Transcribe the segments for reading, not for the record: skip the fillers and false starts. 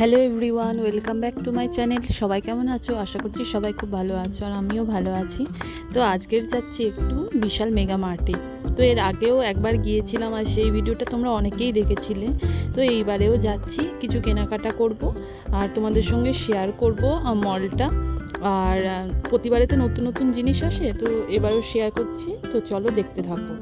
Hello everyone, welcome back to my channel. সবাই কেমন আছো? আশা করছি সবাই খুব ভালো আছো, আর আমিও ভালো আছি। তো আজকের যাচ্ছি একটু বিশাল মেগা মার্টে। তো এর আগেও একবার গিয়েছিলাম, আর সেই ভিডিওটা তোমরা অনেকেই দেখেছিলে। তো এইবারেও যাচ্ছি, কিছু কেনাকাটা করব আর তোমাদের সঙ্গে শেয়ার করব মলটা। আর প্রতিবারে তো নতুন নতুন জিনিস আসে, তো এবারেও শেয়ার করছি। তো চলো দেখতে থাকো।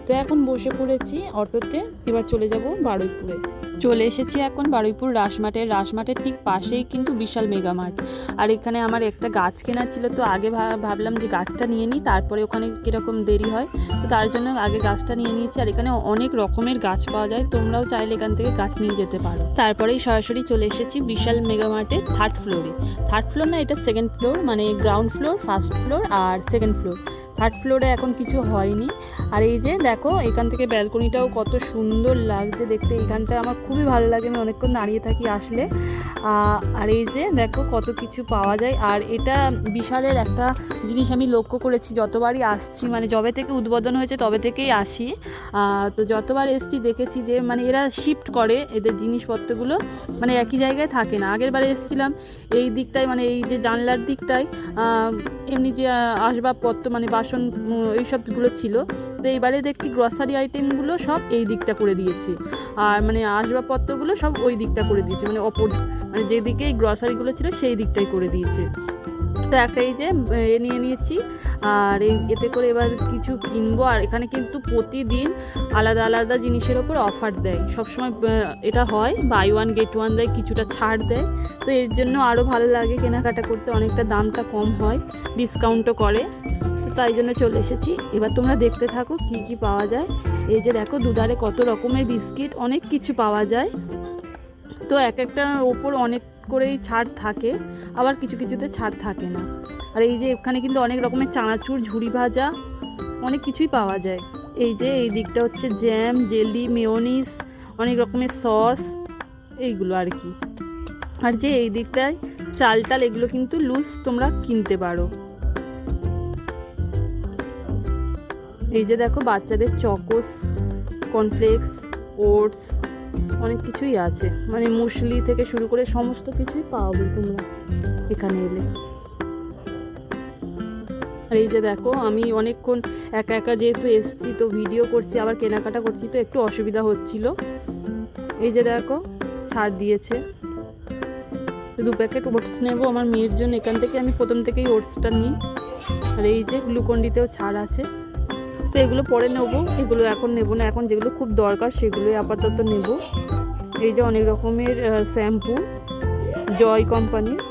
তো এখন বসে পড়েছি অটোতে, এবার চলে যাব বারুইপুরে। চলে এসেছি এখন বারুইপুর রাসমাটের ঠিক পাশেই কিন্তু বিশাল মেগা মার্ট। আর এখানে আমার একটা গাছ কেনার ছিল, তো আগে ভাবলাম যে গাছটা নিয়ে নিই, তারপরে ওখানে কীরকম দেরি হয়, তো তার জন্য আগে গাছটা নিয়ে নিয়েছি। আর এখানে অনেক রকমের গাছ পাওয়া যায়, তোমরাও চাইলে এখান থেকে গাছ নিয়ে যেতে পারো। তারপরেই সরাসরি চলে এসেছি বিশাল মেগা মার্টের থার্ড ফ্লোরে। থার্ড ফ্লোর না, এটা সেকেন্ড ফ্লোর, মানে গ্রাউন্ড ফ্লোর, ফার্স্ট ফ্লোর আর সেকেন্ড ফ্লোর। থার্ড ফ্লোরে এখন কিছু হয়নি। আর এই যে দেখো, এখান থেকে ব্যালকনিটাও কত সুন্দর লাগছে দেখতে। এইখানটা আমার খুবই ভালো লাগে, আমি অনেকক্ষণ দাঁড়িয়ে থাকি আসলে। আর এই যে দেখো কত কিছু পাওয়া যায়। আর এটা বিশালের একটা জিনিস আমি লক্ষ্য করেছি, যতবারই আসছি, মানে যবে থেকে উদ্বোধন হয়েছে তবে থেকেই আসি। তো যতবার এসছি দেখেছি যে মানে এরা শিফট করে এদের জিনিসপত্রগুলো, মানে একই জায়গায় থাকে না। আগের বারে এসেছিলাম এই দিকটায়, মানে এই যে জানলার দিকটায় এমনি যে আসবাবপত্র মানে বাসন এইসবগুলো ছিল, তো এইবারে দেখছি গ্রসারি আইটেমগুলো সব এই দিকটা করে দিয়েছে, আর মানে আসবাবপত্রগুলো সব ওই দিকটা করে দিয়েছে, মানে মানে যেদিকে এই গ্রসারিগুলো ছিল সেই দিকটাই করে দিয়েছে। তো একটা এই যে নিয়ে নিয়েছি, আর এতে করে এবার কিছু কিনবো। আর এখানে কিন্তু প্রতিদিন আলাদা আলাদা জিনিসের ওপর অফার দেয় সবসময়। এটা হয় বাই ওয়ান গেট ওয়ান দেয়, কিছুটা ছাড় দেয়। তো এর জন্য আরও ভালো লাগে কেনাকাটা করতে, অনেকটা দামটা কম হয়, ডিসকাউন্টও করে। তো তাই জন্য চলে এসেছি। এবার তোমরা দেখতে থাকো কি কি পাওয়া যায়। এই যে দেখো দুধারে কত রকমের বিস্কিট, অনেক কিছু পাওয়া যায়। তো এক একটার ওপর অনেক করেই ছাড় থাকে, আবার কিছু কিছুতে ছাড় থাকে না। আর এই যে এখানে কিন্তু অনেক রকমের চানাচুর, ঝুড়ি ভাজা, অনেক কিছুই পাওয়া যায়। এই যে এই দিকটা হচ্ছে জ্যাম, জেলি, মেয়োনিজ, অনেক রকমের সস, এইগুলো আর কি। আর যে এই দিকটায় চাল টাল, এগুলো কিন্তু লুজ তোমরা কিনতে পারো। এই যে দেখো বাচ্চাদের চকোস, কর্নফ্লেক্স, ওটস, অনেক কিছুই আছে, মানে মুসলি থেকে শুরু করে সমস্ত কিছুই পাওয়া তোমরা এখানে এলে। আর এই যে দেখো, আমি অনেকক্ষণ একা একা যেহেতু এসছি, তো ভিডিও করছি আবার কেনাকাটা করছি, তো একটু অসুবিধা হচ্ছিল। এই যে দেখো ছাড় দিয়েছে, 2 প্যাকেট ওটস নেবো আমার মেয়ের জন্য, এখান থেকে আমি প্রথম থেকেই ওটসটা নিই। আর এই যে গ্লুকন্ডিতেও ছাড় আছে, তো এগুলো পরে নেবো, এগুলো এখন নেবো না, এখন যেগুলো খুব দরকার সেগুলোই আপাতত নেব। এই যে অনেক রকমের শ্যাম্পু, জয় কোম্পানির।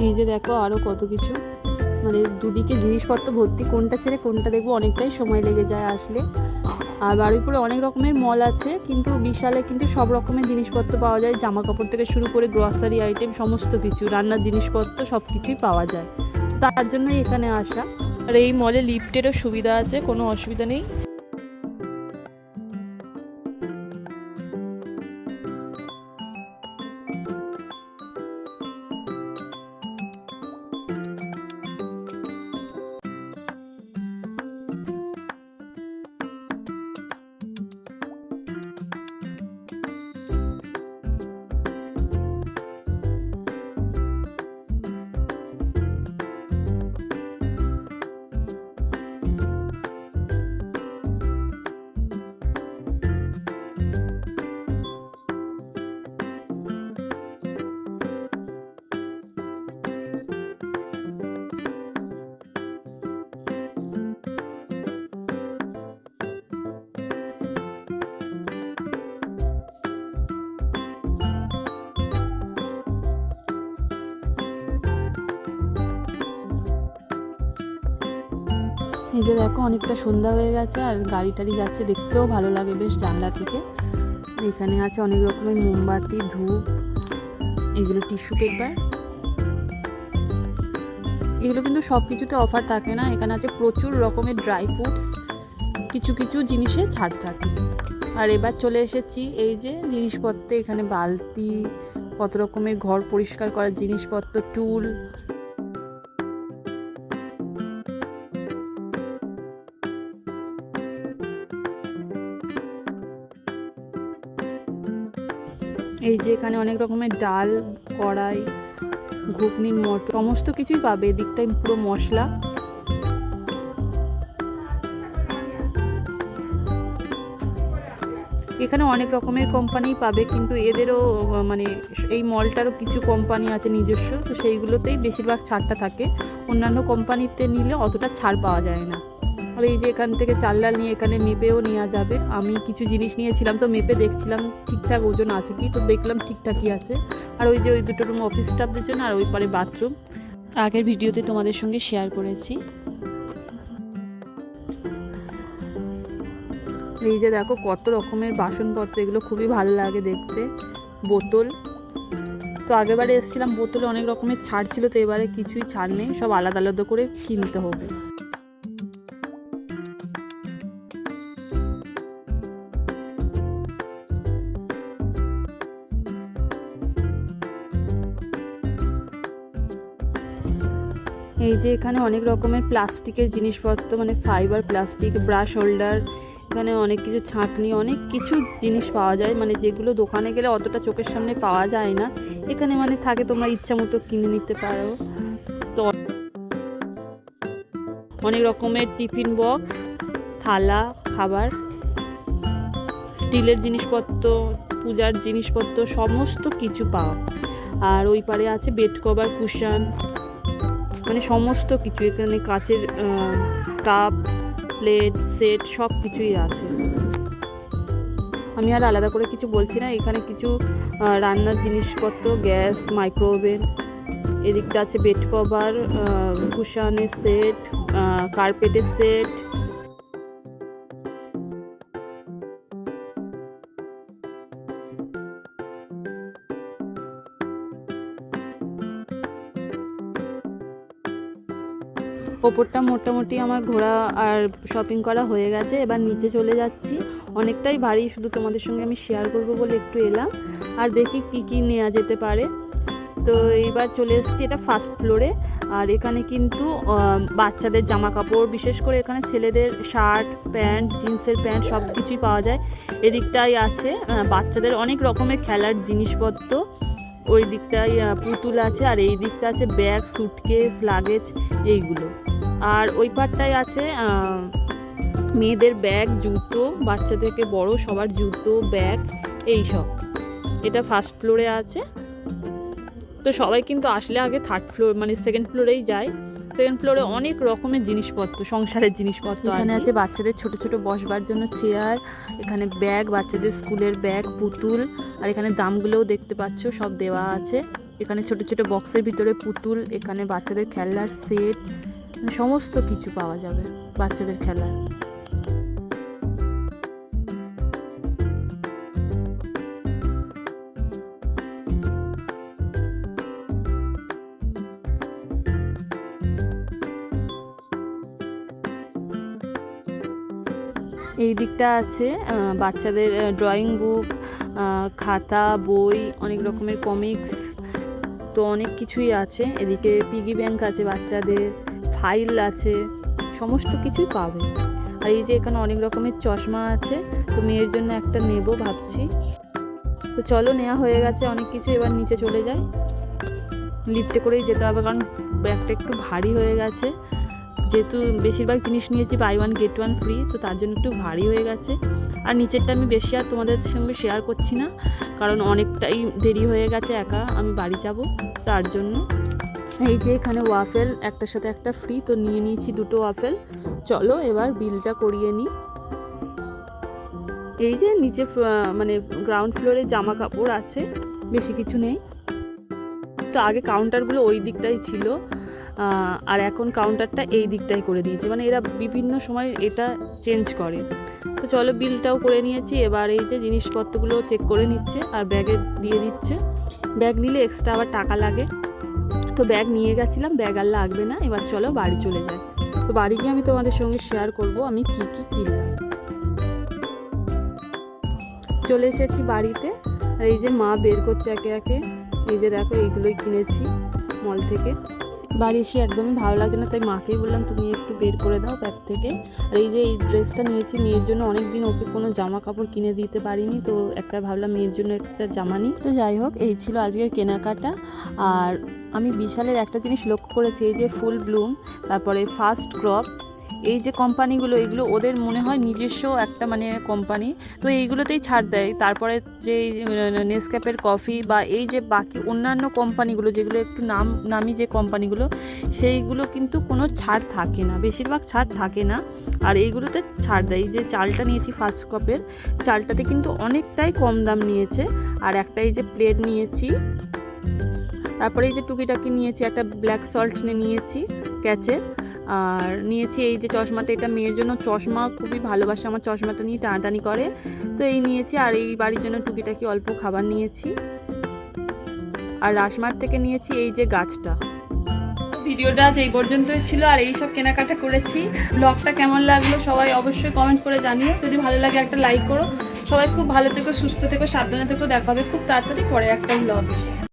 এই যে দেখো আরও কত কিছু, মানে দুদিকে জিনিসপত্র ভর্তি, কোনটা ছেড়ে কোনটা দেখবো অনেকটাই সময় লেগে যায় আসলে। আর বারুইপুরে অনেক রকমের মল আছে, কিন্তু বিশালে কিন্তু সব রকমের জিনিসপত্র পাওয়া যায়, জামা কাপড় থেকে শুরু করে গ্রসারি আইটেম, সমস্ত কিছু, রান্নার জিনিসপত্র সব কিছুই পাওয়া যায়। তার জন্যই এখানে আসা। আর এই মলে লিফটেরও সুবিধা আছে, কোনো অসুবিধা নেই। এই যে দেখো অনেকটা সন্ধ্যা হয়ে গেছে আর গাড়ি টাড়ি যাচ্ছে, দেখতেও ভালো লাগে বেশ জানলা থেকে। এখানে আছে অনেক রকমের মোমবাতি, ধূপ, এগুলো টিস্যু পেপার। এগুলো কিন্তু সব কিছুতে অফার থাকে না, এখানে আছে প্রচুর রকমের ড্রাই ফ্রুটস, কিছু কিছু জিনিসে ছাড় থাকে। আর এবার চলে এসেছি এই যে জিনিসপত্রে, এখানে বালতি, কত রকমের ঘর পরিষ্কার করার জিনিসপত্র, টুল। এই যে এখানে অনেক রকমের ডাল, কড়াই, ঘুগনির মটর, সমস্ত কিছুই পাবে। এদিকটাই পুরো মশলা। এখানে অনেক রকমের কোম্পানি পাবে, কিন্তু এদেরও মানে এই মলটারও কিছু কোম্পানি আছে নিজস্ব, তো সেইগুলোতেই বেশিরভাগ ছাড়টা থাকে। অন্যান্য কোম্পানিতে নিলে অতটা ছাড় পাওয়া যায় না। আর এই যে এখান থেকে চাল ডাল নিয়ে এখানে মেপেও নেওয়া যাবে। আমি কিছু জিনিস নিয়েছিলাম, তো মেপে দেখছিলাম ঠিকঠাক ওজন আছে কি, তো দেখলাম ঠিকঠাকই আছে। আর ওই যে ওই দুটো রুম অফিস স্টাফদের জন্য, আর ওই পারে বাথরুম, আগের ভিডিওতে তোমাদের সঙ্গে শেয়ার করেছি। এই যে দেখো কত রকমের বাসনপত্র, এগুলো খুবই ভালো লাগে দেখতে। বোতল, তো আগেরবারে এসেছিলাম বোতলে অনেক রকমের ছাড় ছিল, তো এবারে কিছুই ছাড় নেই, সব আলাদা আলাদা করে কিনতে হবে। এই যে এখানে অনেক রকমের প্লাস্টিকের জিনিসপত্র, মানে ফাইবার প্লাস্টিক, ব্রাশ হোল্ডার, এখানে অনেক কিছু ছাঁকনি, অনেক কিছু জিনিস পাওয়া যায়, মানে যেগুলো দোকানে গেলে অতটা চোখের সামনে পাওয়া যায় না, এখানে মানে থাকে, তোমরা ইচ্ছা মতো কিনে নিতে পারো। তো অনেক রকমের টিফিন বক্স, থালা, খাবার, স্টিলের জিনিসপত্র, পূজার জিনিসপত্র, সমস্ত কিছু পাওয়া। আর ওই পারে আছে বেড কভার, কুশন, মানে সমস্ত কিছু। এখানে কাচের কাপ, প্লেট, সেট, সব কিছুই আছে। আমি আর আলাদা করে কিছু বলছি না। এখানে কিছু রান্নার জিনিসপত্র, গ্যাস, মাইক্রোওভেন। এদিকটা আছে বেড কভার, কুশনের সেট, কার্পেটের সেট। ওপরটা মোটামুটি আমার ঘোরা আর শপিং করা হয়ে গেছে, এবার নিচে চলে যাচ্ছি। অনেকটাই ভারী, শুধু তোমাদের সঙ্গে আমি শেয়ার করব বলে একটু এলাম, আর দেখি কি কি নেওয়া যেতে পারে। তো এইবার চলে এসেছি এটা ফার্স্ট ফ্লোরে। আর এখানে কিন্তু বাচ্চাদের জামা কাপড়, বিশেষ করে এখানে ছেলেদের শার্ট, প্যান্ট, জিন্সের প্যান্ট, সব কিছুই পাওয়া যায়। এদিকটাই আছে বাচ্চাদের অনেক রকমের খেলার জিনিসপত্র, ওই দিকটায় পুতুল আছে, আর এই দিকটা আছে ব্যাগ, সুটকেস, লাগেজ, এইগুলো। আর ওই পারটায় আছে মেয়েদের ব্যাগ, জুতো, বাচ্চা থেকে বড় সবার জুতো, ব্যাগ, এই সব। এটা ফার্স্ট ফ্লোরে আছে। তো সবাই কিন্তু আসলে আগে থার্ড ফ্লোর মানে সেকেন্ড ফ্লোরেই যায়। সেকেন্ড ফ্লোরে অনেক রকমের জিনিসপত্র, সংসারের জিনিসপত্র। এখানে আছে বাচ্চাদের ছোট ছোট বসবার জন্য চেয়ার, এখানে ব্যাগ, বাচ্চাদের স্কুলের ব্যাগ, পুতুল, আর এখানে দামগুলোও দেখতে পাচ্ছ সব দেওয়া আছে। এখানে ছোট ছোট বক্সের ভিতরে পুতুল, এখানে বাচ্চাদের খেলনার সেট, সমস্ত কিছু পাওয়া যাবে বাচ্চাদের খেলার। এই দিকটা আছে বাচ্চাদের ড্রয়িং বুক, খাতা, বই, অনেক রকমের কমিক্স, তো অনেক কিছুই আছে। এদিকে পিগি ব্যাংক আছে বাচ্চাদের, ফাইল আছে, সমস্ত কিছুই পাবে। আর এই যে এখানে অনেক রকমের চশমা আছে, তো মেয়ের জন্য একটা নেব ভাবছি। তো চলো, নেওয়া হয়ে গেছে অনেক কিছু, এবার নিচে চলে যাই। লিফটে করেই যেতে হবে, কারণ ব্যাগটা একটু ভারী হয়ে গেছে, যেহেতু বেশিরভাগ জিনিস নিয়েছি buy one get one free, তো তার জন্য একটু ভারী হয়ে গেছে। আর নিচেরটা আমি বেশি আর তোমাদের সঙ্গে শেয়ার করছি না, কারণ অনেকটাই দেরি হয়ে গেছে, একা আমি বাড়ি যাব, তার জন্য। এই যে এখানে ওয়াফেল একটার সাথে একটা ফ্রি, তো নিয়ে নিয়েছি দুটো ওয়াফেল। চলো এবার বিলটা করিয়ে নিই। এই যে নিচে মানে গ্রাউন্ড ফ্লোরে জামা কাপড় আছে, বেশি কিছু নেই। তো আগে কাউন্টারগুলো ওই দিকটাই ছিল, আর এখন কাউন্টারটা এই দিকটাই করে দিয়েছে, মানে এরা বিভিন্ন সময় এটা চেঞ্জ করে। তো চলো বিলটাও করে নিয়েছি, এবার এই যে জিনিসপত্রগুলো চেক করে নিচ্ছে আর ব্যাগে দিয়ে দিচ্ছে। ব্যাগ নিলে এক্সট্রা আবার টাকা লাগে, তো ব্যাগ নিয়ে গেছিলাম, ব্যাগ আর লাগবে না। এবার চলো বাড়ি চলে যাই। তো বাড়ি গিয়ে আমি তোমাদের সঙ্গে শেয়ার করব আমি কি কি কিনলাম। চলে এসেছি বাড়িতে, আর এই যে মা বের করছে একে একে। এই যে দেখো এইগুলোই কিনেছি মল থেকে। বাড়ি এসে একদমই ভালো লাগে না, তাই মাকেই বললাম তুমি একটু বের করে দাও ব্যাগ থেকে। আর এই যে এই ড্রেসটা নিয়েছি মেয়ের জন্য, অনেক দিন ওকে কোনো জামা কাপড় কিনে দিতে পারিনি, তো একটা ভাবলাম মেয়ের জন্য একটা জামা নিই। তো যাই হোক, এই ছিল আজকের কেনাকাটা। আর আমি বিশালের একটা জিনিস লক্ষ্য করেছি, এই যে ফুল ব্লুম, তারপরে ফার্স্ট ক্রপ, এই যে কোম্পানিগুলো, এগুলো ওদের মনে হয় নিজস্ব একটা মানে কোম্পানি, তো এইগুলোতেই ছাড় দেয়। তারপরে যে নেসক্যাফের কফি বা এই যে বাকি অন্যান্য কোম্পানিগুলো যেগুলো একটু নামি যে কোম্পানিগুলো, সেইগুলো কিন্তু কোনো ছাড় থাকে না, বেশিরভাগ ছাড় থাকে না। আর এইগুলোতে ছাড় দেয়। এই যে চালটা নিয়েছি ফার্স্ট কাপের, চালটাতে কিন্তু অনেকটাই কম দাম নিয়েছে। আর একটা এই যে প্লেট নিয়েছি, তারপরে এই যে টুকিটাকি নিয়েছি, একটা ব্ল্যাক সল্ট নিয়েছি ক্যাচের। আর নিয়েছি এই যে চশমাটা, এটা মেয়ের জন্য চশমা খুবই ভালোবাসে, আমার চশমাটা নিয়ে টানাটানি করে, তো এই নিয়েছি। আর এই বাড়ির জন্য টুকিটাকি অল্প খাবার নিয়েছি। আর রাসমার থেকে নিয়েছি এই যে গাছটা। ভিডিওটা আজ এই পর্যন্তই ছিল, আর এই সব কেনাকাটা করেছি। ব্লগটা কেমন লাগলো সবাই অবশ্যই কমেন্ট করে জানিও, যদি ভালো লাগে একটা লাইক করো। সবাই খুব ভালো থেকো, সুস্থ থেকো, সাবধানে থেকো। দেখা হবে খুব তাড়াতাড়ি পরে একটা ব্লগে।